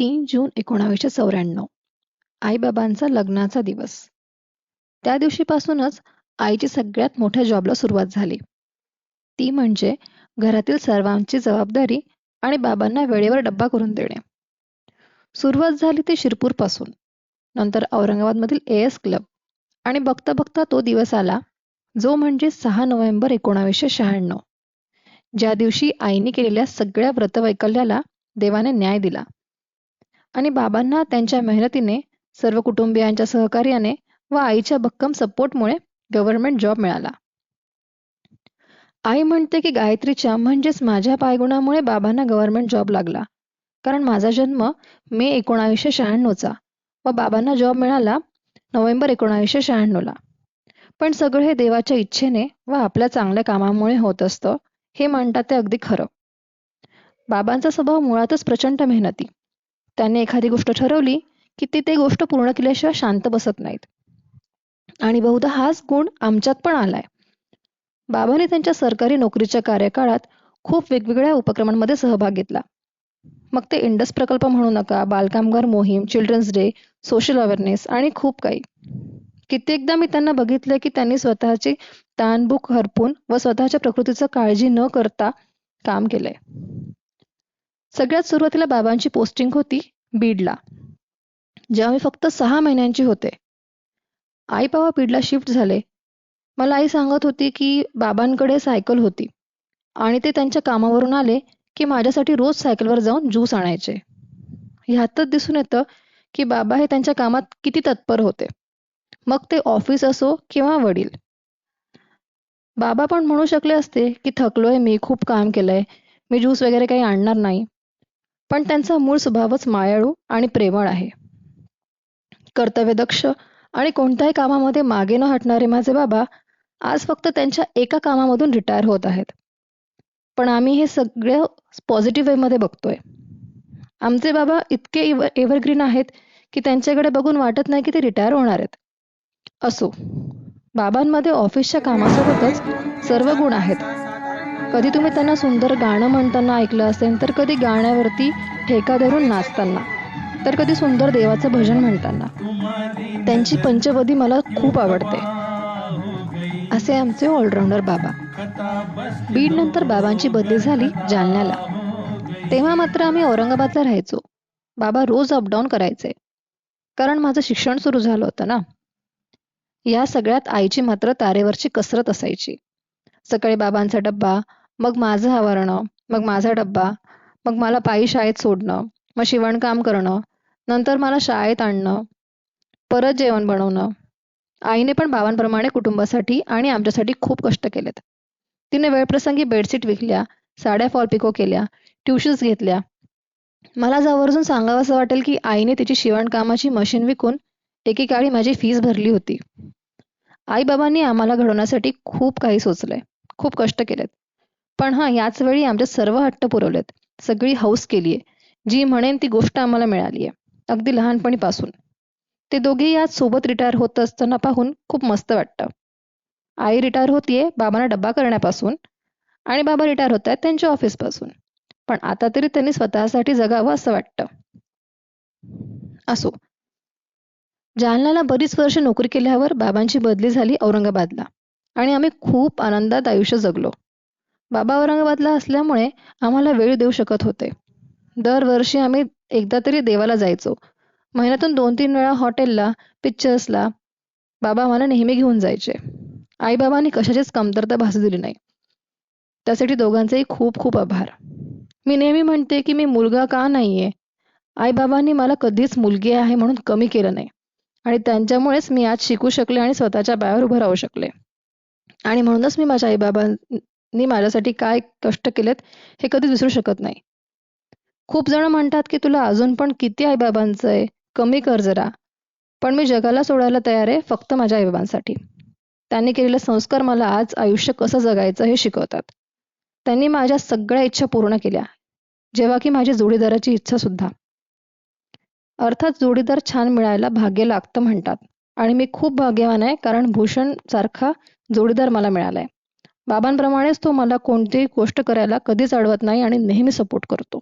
3 जून 1994 आईबाबांचा लग्नाचा दिवस. त्या दिवशीपासूनच आईची सगळ्यात मोठ्या जॉबला सुरुवात झाली. ती म्हणजे घरातील सर्वांची जबाबदारी आणि बाबांना वेळेवर डब्बा करून देणे. सुरुवात झाली ती शिरपूरपासून, नंतर औरंगाबादमधील एएस क्लब आणि बघता बघता तो दिवस आला, जो म्हणजे 6 नोव्हेंबर 1996, ज्या दिवशी आईने केलेल्या सगळ्या व्रतवैकल्याला देवाने न्याय दिला आणि बाबांना त्यांच्या मेहनतीने, सर्व कुटुंबियांच्या सहकार्याने व आईच्या भक्कम सपोर्टमुळे गव्हर्नमेंट जॉब मिळाला. आई म्हणते की गायत्रीच्या म्हणजेच माझ्या पायगुणामुळे बाबांना गव्हर्नमेंट जॉब लागला, कारण माझा जन्म मे 1996चा व बाबांना जॉब मिळाला नोव्हेंबर 1996ला. पण सगळं हे देवाच्या इच्छेने व आपल्या चांगल्या कामामुळे होत असतं, हे म्हणतात ते अगदी खरं. बाबांचा स्वभाव मुळातच प्रचंड मेहनती. त्यांनी एखादी गोष्ट ठरवली की ते गोष्ट पूर्ण केल्याशिवाय शांत बसत नाहीत. आणि बहुधा हाच गुण आमच्यात पण आलाय. बाबांनी त्यांच्या सरकारी नोकरीच्या कार्यकाळात खूप वेगवेगळ्या उपक्रमांमध्ये सहभाग घेतला. मग ते इंडस प्रकल्प म्हणू नका, बालकामगार मोहीम, चिल्ड्रन्स डे, सोशल अवेअरनेस आणि खूप काही. कित्येकदा मी त्यांना बघितलंय की त्यांनी स्वतःची ताणभूक हरपून व स्वतःच्या प्रकृतीचं काळजी न करता काम केलंय. सगळ्यात सुरुवातीला बाबांची पोस्टिंग होती बीडला, जेव्हा मी फक्त 6 महिन्यांची होते. आई बाबा बीडला शिफ्ट झाले. मला आई सांगत होती की बाबांकडे सायकल होती आणि ते त्यांच्या कामावरून आले की माझ्यासाठी रोज सायकलवर जाऊन ज्यूस आणायचे. ह्यातच दिसून येतं की बाबा हे त्यांच्या कामात किती तत्पर होते, मग ते ऑफिस असो किंवा वडील. बाबा पण म्हणू शकले असते की थकलोय मी, खूप काम केलंय, मी ज्यूस वगैरे काही आणणार नाही. पण त्यांचा मूळ स्वभावच मायाळू आणि प्रेमळ आहे. कर्तव्यदक्ष आणि कोणत्याही कामामध्ये मागे न हटणारे माझे बाबा आज फक्त त्यांच्या एका कामामधून रिटायर होत आहेत. पण आम्ही हे सगळे पॉझिटिव्ह वेमध्ये बघतोय. आमचे बाबा इतके एव्हरग्रीन आहेत की त्यांच्याकडे बघून वाटत नाही की ते रिटायर होणार आहेत. असो, बाबांमध्ये ऑफिसच्या कामासोबतच सर्व गुण आहेत. कधी तुम्ही त्यांना सुंदर गाणं म्हणताना ऐकलं असेल, तर कधी गाण्यावरती ठेका धरून नाचताना, तर कधी सुंदर देवाचं भजन म्हणताना. त्यांची पंचपदी मला खूप आवडते. असे आमचे ऑलराऊंडर बाबा. बीड नंतर बाबांची बदली झाली जालन्याला. तेव्हा मात्र आम्ही औरंगाबादला राहायचो. बाबा रोज अपडाऊन करायचे, कारण माझं शिक्षण सुरू झालं होतं ना. या सगळ्यात आईची मात्र तारेवरची कसरत असायची. सकाळी बाबांचा डब्बा, मग माझं आवरणं, मग माझा डब्बा, मग मला पायी शाळेत सोडणं, मग शिवणकाम करणं, नंतर मला शाळेत आणणं, परत जेवण बनवणं. आईने पण बाबांप्रमाणे कुटुंबासाठी आणि आमच्यासाठी खूप कष्ट केलेत. तिने वेळप्रसंगी बेडशीट विकल्या, साड्या फॉल पिको केल्या, ट्युशन्स घेतल्या. मला आवर्जून सांगावंसं वाटेल की आईने तिची शिवणकामाची मशीन विकून एकेकाळी माझी फीस भरली होती. आईबाबांनी आम्हाला घडवण्यासाठी खूप काही सोचलंय, खूप कष्ट केलेत. पण याच वेळी आमचे सर्व हट्ट पुरवलेत, सगळी हौस केलीये. जी म्हणेन ती गोष्ट आम्हाला मिळालीये, अगदी लहानपणीपासून. ते दोघेही आज सोबत रिटायर होत असताना पाहून खूप मस्त वाटतं. आई रिटायर होतीये बाबांना डब्बा करण्यापासून, आणि बाबा रिटायर होत आहेत त्यांच्या ऑफिसपासून. पण आता तरी त्यांनी स्वतःसाठी जगावं असं वाटतं. असो, जालन्याला बरीच वर्ष नोकरी केल्यावर बाबांची बदली झाली औरंगाबादला आणि आम्ही खूप आनंदात आयुष्य जगलो. बाबा औरंगाबादला असल्यामुळे आम्हाला वेळ देऊ शकत होते. दरवर्षी आम्ही एकदा तरी देवाला जायचो. महिन्यातून 2-3 वेळा हॉटेलला, पिक्चर्सला बाबा आम्हाला नेहमी घेऊन जायचे. आईबाबांनी कशाचीच कमतरता भासू दिली नाही. त्यासाठी दोघांचेही खूप खूप आभार. मी नेहमी म्हणते की मी मुलगा का नाहीये. आईबाबांनी मला कधीच मुलगी आहे म्हणून कमी केलं नाही, आणि त्यांच्यामुळेच मी आज शिकू शकले आणि स्वतःच्या पायावर उभं राहू शकले. आणि म्हणूनच मी माझ्या आईबाबांनी माझ्यासाठी काय कष्ट केलेत हे कधीच विसरू शकत नाही. खूप जण म्हणतात की तुला अजून पण किती आईबाबांचं आहे, कमी कर जरा. पण मी जगाला सोडायला तयार आहे फक्त माझ्या आईबाबांसाठी. त्यांनी केलेले संस्कार मला आज आयुष्य कसं जगायचं हे शिकवतात. त्यांनी माझ्या सगळ्या इच्छा पूर्ण केल्या, जेव्हा की माझी जोडीदाराची इच्छा सुद्धा. अर्थात जोडीदार छान मिळायला भाग्य लागतं म्हणतात, आणि मी खूप भाग्यवान आहे, कारण भूषण सारखा जोडीदार मला मिळालाय. बाबांप्रमाणेच तो मला कोणतीही गोष्ट करायला कधीच अडवत नाही आणि नेहमी सपोर्ट करतो.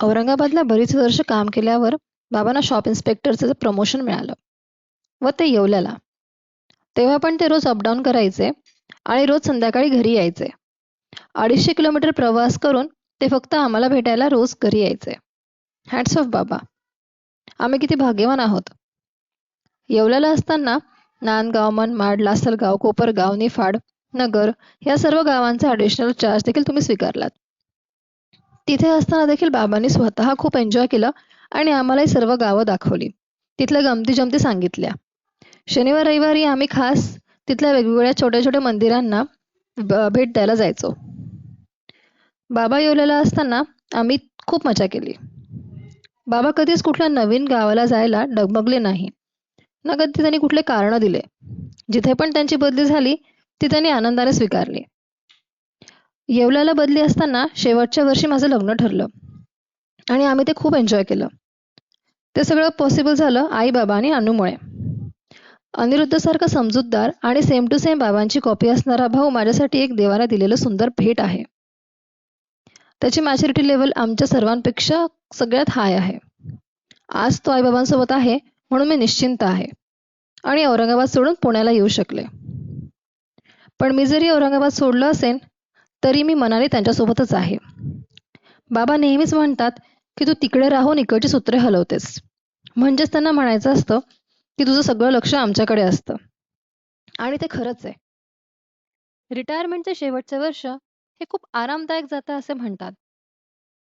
औरंगाबादला बरीच वर्ष काम केल्यावर बाबांना शॉप इन्स्पेक्टरचं प्रमोशन मिळालं व ते येवल्याला. तेव्हा पण ते रोज अपडाऊन करायचे आणि रोज संध्याकाळी घरी यायचे. 250 किलोमीटर प्रवास करून ते फक्त आम्हाला भेटायला रोज घरी यायचे. हॅट्स ऑफ बाबा. आम्ही किती भाग्यवान आहोत. येवल्याला असताना नांदगाव, मनमाड, लासलगाव, कोपरगाव, निफाड, नगर या सर्व गावांचा ॲडिशनल चार्ज देखील तुम्ही स्वीकारलात. तिथे असताना देखील बाबांनी स्वतः खूप एन्जॉय केलं आणि आम्हाला ही सर्व गावं दाखवली. तिथल्या गमती-जमती सांगितल्या. शनिवार रविवारी आम्ही खास तिथल्या वेगवेगळ्या छोट्या छोट्या मंदिरांना भेट द्यायला जायचो. बाबा येवल्याला असताना आम्ही खूप मजा केली. बाबा कधीच कुठल्या नवीन गावाला जायला डगमगले नाही. ना कधी त्यांनी कुठले कारण दिले. जिथे पण त्यांची बदली झाली ती त्यांनी आनंदाने स्वीकारली. येवल्याला बदली असताना शेवटच्या वर्षी माझं लग्न ठरलं आणि आम्ही ते खूप एन्जॉय केलं. ते सगळं पॉसिबल झालं आई बाबा आणि अनूमुळे. अनिरुद्धसारखा समजूतदार आणि सेम टू सेम बाबांची कॉपी असणारा भाऊ माझ्यासाठी एक देवाने दिलेलं सुंदर भेट आहे. त्याची मॅच्युरिटी लेवल आमच्या सर्वांपेक्षा सगळ्यात हाय आहे. आज तो आईबाबांसोबत आहे म्हणून मी निश्चिंत आहे आणि औरंगाबाद सोडून पुण्याला येऊ शकले. पण मी जरी औरंगाबाद सोडलं असेल तरी मी मनाने त्यांच्यासोबतच आहे. बाबा नेहमीच म्हणतात की तू तिकडे राहून इकडची सूत्रे हलवतेस. म्हणजेच त्यांना म्हणायचं असतं की तुझं सगळं लक्ष आमच्याकडे असतं. आणि ते खरंच आहे. रिटायरमेंटचे शेवटचे वर्ष हे खूप आरामदायक जातं असे म्हणतात.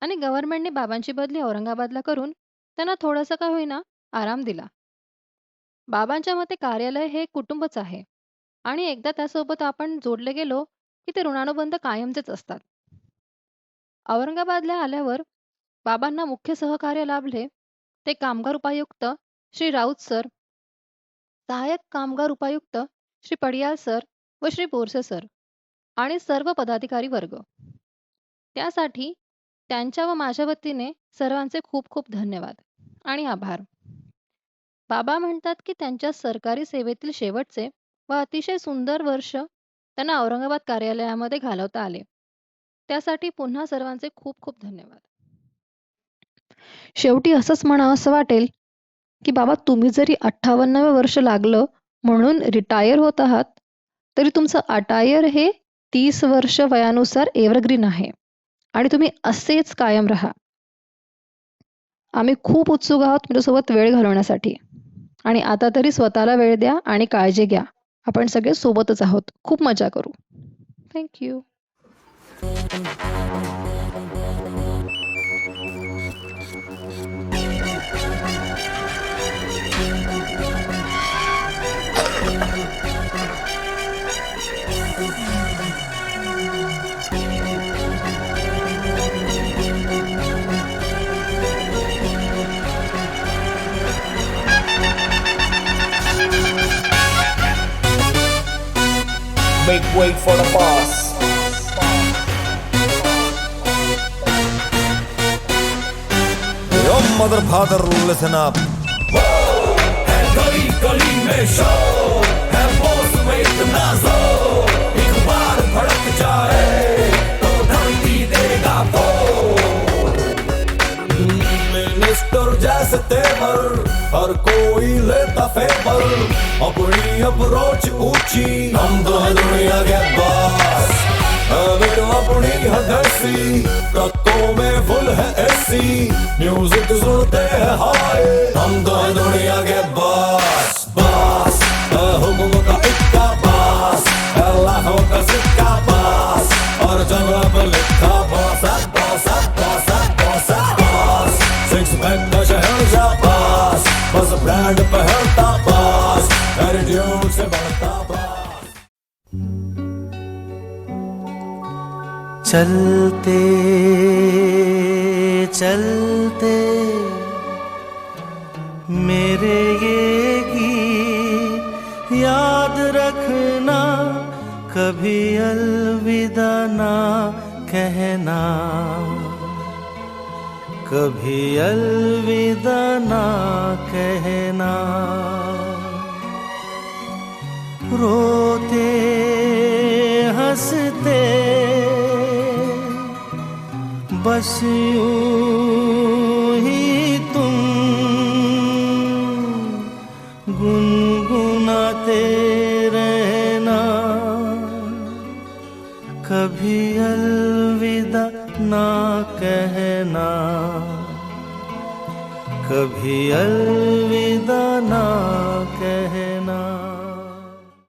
आणि गव्हर्नमेंटने बाबांची बदली औरंगाबादला करून त्यांना थोडासा का होईना आराम दिला. बाबांच्या मते कार्यालय हे कुटुंबच आहे आणि एकदा त्यासोबत आपण जोडले गेलो की ते ऋणानुबंध कायमचेच असतात. औरंगाबादला आल्यावर बाबांना मुख्य सहकार्य लाभले ते कामगार उपायुक्त श्री राऊत सर, सहाय्यक कामगार उपायुक्त श्री पडियाल सर व श्री बोरसे सर आणि सर्व पदाधिकारी वर्ग. त्यासाठी त्यांच्या व माझ्या वतीने सर्वांचे खूप खूप धन्यवाद आणि आभार. बाबा म्हणतात की त्यांच्या सरकारी सेवेतील शेवटचे व अतिशय सुंदर वर्ष त्यांना औरंगाबाद कार्यालयामध्ये घालवता आले. त्यासाठी पुन्हा सर्वांचे खूप खूप धन्यवाद. शेवटी असंच म्हणावंसं वाटेल की बाबा तुम्ही जरी 58व्या वर्ष लागलं म्हणून रिटायर होत आहात तरी तुमचं अटायर हे 30 वर्ष वयानुसार एव्हरग्रीन आहे आणि तुम्ही असेच कायम राहा. आम्ही खूप उत्सुक आहोत तुमच्यासोबत वेळ घालवण्यासाठी. आणि आता तरी स्वतःला वेळ द्या आणि काळजी घ्या. आपण सगळे सोबतच आहोत. खूप मजा करू. Thank you. Make way for the boss. Yo, mother, father, listen up. है गली गली में शोर, है बॉस में इतना जोर, एक बार भड़क जाए तो धरती देगा बोल. मिनिस्टर जैसे तेवर, हर कोई लेता फेवर, अपनी अप्रोच ऊंची, हम तो है दुनिया के बॉस. अभी तो अपनी है देसी, ट्रकों में फुल है एसी, म्यूजिक सुनते हैं हाय, हम तो है दुनिया के बॉस. बॉस हुक्म का इक्का बॉस, लाखों का सिक्का बॉस, और जगह पर लिखा boss boss boss boss boss. Six पैक का शहंशाह बॉस, बस ब्रांड पहनता बॉस, एटीट्यूड से बढ़ता बॉस. चलते चलते मेरे ये गीत याद रखना, कभी अलविदा ना कहना, कभी अलविदा ना कहना. रोते हंसते बस यूं गुनगुनाते रहना, कभी अलविदा ना कहना, कभी अलविदा ना कहना।